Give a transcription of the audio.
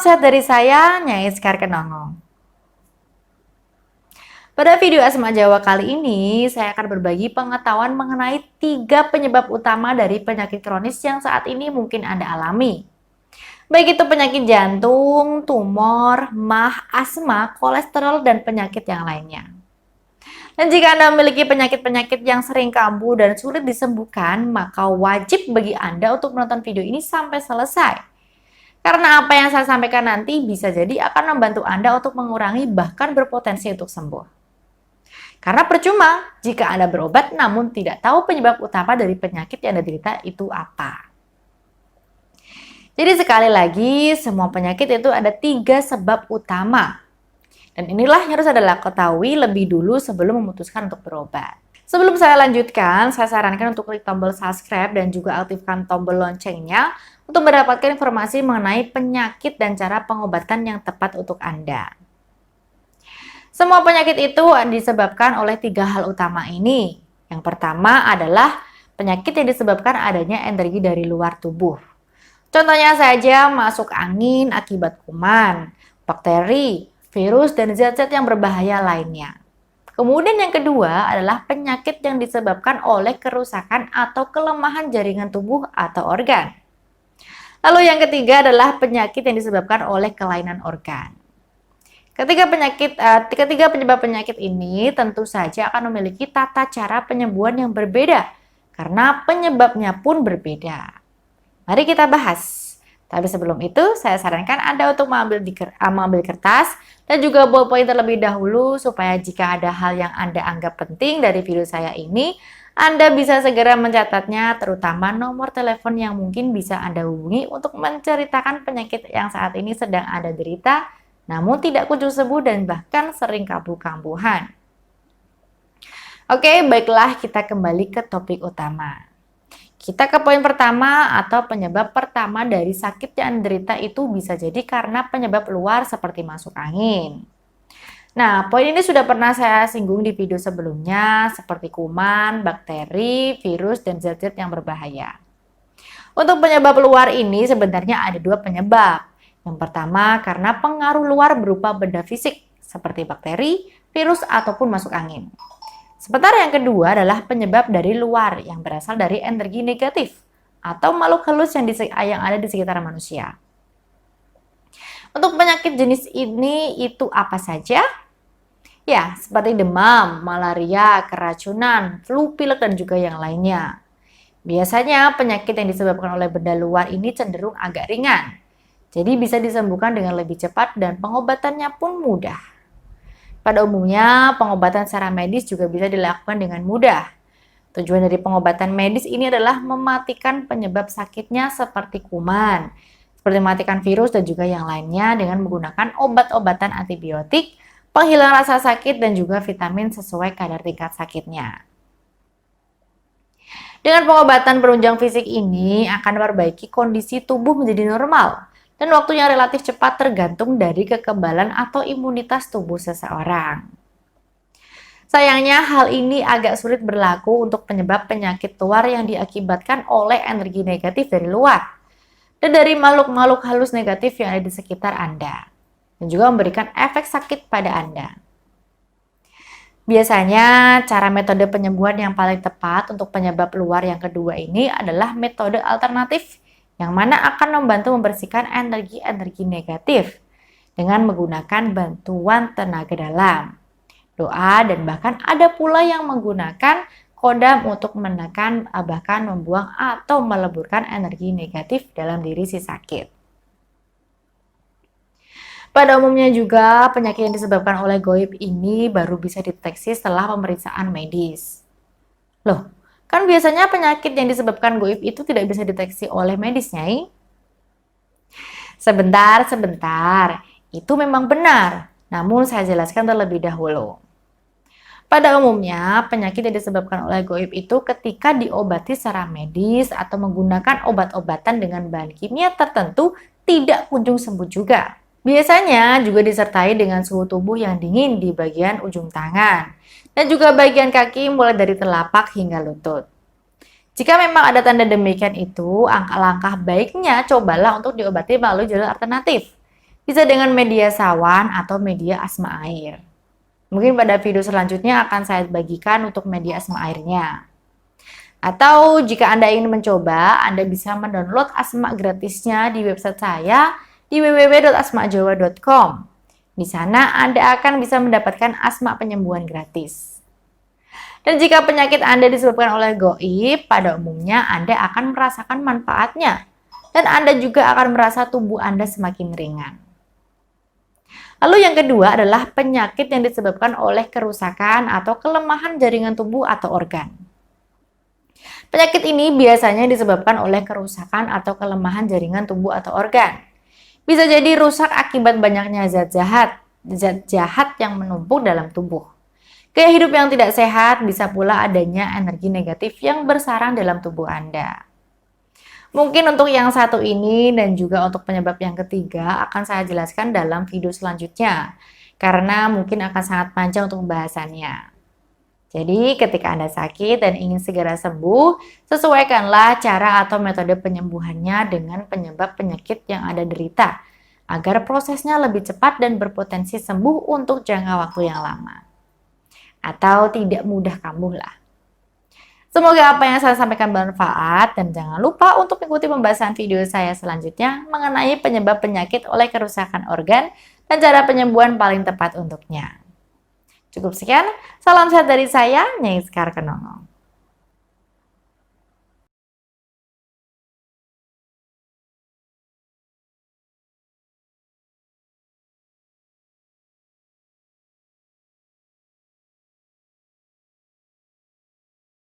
sehat dari saya, Nyai Sekar Kenongo. Pada video Asma Jawa kali ini, saya akan berbagi pengetahuan mengenai 3 penyebab utama dari penyakit kronis yang saat ini mungkin Anda alami. Baik itu penyakit jantung, tumor, mah, asma, kolesterol, dan penyakit yang lainnya. Dan jika Anda memiliki penyakit-penyakit yang sering kambuh dan sulit disembuhkan, maka wajib bagi Anda untuk menonton video ini sampai selesai. Karena apa yang saya sampaikan nanti bisa jadi akan membantu Anda untuk mengurangi bahkan berpotensi untuk sembuh. Karena percuma jika Anda berobat namun tidak tahu penyebab utama dari penyakit yang Anda derita itu apa. Jadi sekali lagi, semua penyakit itu ada 3 sebab utama. Dan inilah yang harus Anda ketahui lebih dulu sebelum memutuskan untuk berobat. Sebelum saya lanjutkan, saya sarankan untuk klik tombol subscribe dan juga aktifkan tombol loncengnya untuk mendapatkan informasi mengenai penyakit dan cara pengobatan yang tepat untuk Anda. Semua penyakit itu disebabkan oleh 3 hal utama ini. Yang pertama adalah penyakit yang disebabkan adanya energi dari luar tubuh. Contohnya saja masuk angin akibat kuman, bakteri, virus, dan zat-zat yang berbahaya lainnya. Kemudian yang kedua adalah penyakit yang disebabkan oleh kerusakan atau kelemahan jaringan tubuh atau organ. Lalu yang ketiga adalah penyakit yang disebabkan oleh kelainan organ. Ketiga penyebab penyakit ini tentu saja akan memiliki tata cara penyembuhan yang berbeda karena penyebabnya pun berbeda. Mari kita bahas. Tapi sebelum itu, saya sarankan Anda untuk mengambil kertas dan juga ballpoint terlebih dahulu supaya jika ada hal yang Anda anggap penting dari video saya ini, Anda bisa segera mencatatnya, terutama nomor telepon yang mungkin bisa Anda hubungi untuk menceritakan penyakit yang saat ini sedang Anda derita, namun tidak kunjung sembuh dan bahkan sering kambuh-kambuhan. Oke, baiklah kita kembali ke topik utama. Kita ke poin pertama atau penyebab pertama dari sakit yang menderita itu bisa jadi karena penyebab luar seperti masuk angin. Nah, poin ini sudah pernah saya singgung di video sebelumnya seperti kuman, bakteri, virus, dan zat-zat yang berbahaya. Untuk penyebab luar ini sebenarnya ada 2 penyebab. Yang pertama karena pengaruh luar berupa benda fisik seperti bakteri, virus, ataupun masuk angin. Sementara yang kedua adalah penyebab dari luar yang berasal dari energi negatif atau makhluk halus yang ada di sekitar manusia. Untuk penyakit jenis ini itu apa saja? Ya, seperti demam, malaria, keracunan, flu pilek, dan juga yang lainnya. Biasanya penyakit yang disebabkan oleh benda luar ini cenderung agak ringan. Jadi bisa disembuhkan dengan lebih cepat dan pengobatannya pun mudah. Pada umumnya, pengobatan secara medis juga bisa dilakukan dengan mudah. Tujuan dari pengobatan medis ini adalah mematikan penyebab sakitnya seperti kuman, seperti mematikan virus dan juga yang lainnya dengan menggunakan obat-obatan antibiotik, penghilang rasa sakit, dan juga vitamin sesuai kadar tingkat sakitnya. Dengan pengobatan penunjang fisik ini akan memperbaiki kondisi tubuh menjadi normal, dan waktunya relatif cepat tergantung dari kekebalan atau imunitas tubuh seseorang. Sayangnya hal ini agak sulit berlaku untuk penyebab penyakit luar yang diakibatkan oleh energi negatif dari luar dan dari makhluk-makhluk halus negatif yang ada di sekitar Anda, dan juga memberikan efek sakit pada Anda. Biasanya cara metode penyembuhan yang paling tepat untuk penyebab luar yang kedua ini adalah metode alternatif yang mana akan membantu membersihkan energi-energi negatif dengan menggunakan bantuan tenaga dalam, doa, dan bahkan ada pula yang menggunakan kodam untuk menekan bahkan membuang atau meleburkan energi negatif dalam diri si sakit. Pada umumnya juga penyakit yang disebabkan oleh goib ini baru bisa dideteksi setelah pemeriksaan medis. Loh, kan biasanya penyakit yang disebabkan goib itu tidak bisa dideteksi oleh medis, Nyai. Sebentar. Itu memang benar, namun saya jelaskan terlebih dahulu. Pada umumnya, penyakit yang disebabkan oleh goib itu ketika diobati secara medis atau menggunakan obat-obatan dengan bahan kimia tertentu tidak kunjung sembuh juga. Biasanya juga disertai dengan suhu tubuh yang dingin di bagian ujung tangan dan juga bagian kaki mulai dari telapak hingga lutut. Jika memang ada tanda demikian itu, langkah baiknya cobalah untuk diobati melalui jalur alternatif. Bisa dengan media sawan atau media asma air. Mungkin pada video selanjutnya akan saya bagikan untuk media asma airnya. Atau jika Anda ingin mencoba, Anda bisa mendownload asma gratisnya di website saya di www.asmajawa.com. Di sana Anda akan bisa mendapatkan asma penyembuhan gratis. Dan jika penyakit Anda disebabkan oleh goib, pada umumnya Anda akan merasakan manfaatnya. Dan Anda juga akan merasa tubuh Anda semakin ringan. Lalu yang kedua adalah penyakit yang disebabkan oleh kerusakan atau kelemahan jaringan tubuh atau organ. Penyakit ini biasanya disebabkan oleh kerusakan atau kelemahan jaringan tubuh atau organ. Bisa jadi rusak akibat banyaknya zat jahat yang menumpuk dalam tubuh. Gaya hidup yang tidak sehat, bisa pula adanya energi negatif yang bersarang dalam tubuh Anda. Mungkin untuk yang satu ini dan juga untuk penyebab yang ketiga akan saya jelaskan dalam video selanjutnya, karena mungkin akan sangat panjang untuk pembahasannya. Jadi ketika Anda sakit dan ingin segera sembuh, sesuaikanlah cara atau metode penyembuhannya dengan penyebab penyakit yang Anda derita, agar prosesnya lebih cepat dan berpotensi sembuh untuk jangka waktu yang lama. Atau tidak mudah kambuh lah. Semoga apa yang saya sampaikan bermanfaat dan jangan lupa untuk ikuti pembahasan video saya selanjutnya mengenai penyebab penyakit oleh kerusakan organ dan cara penyembuhan paling tepat untuknya. Cukup sekian, salam sehat dari saya, Nyai Sekar Kenongo.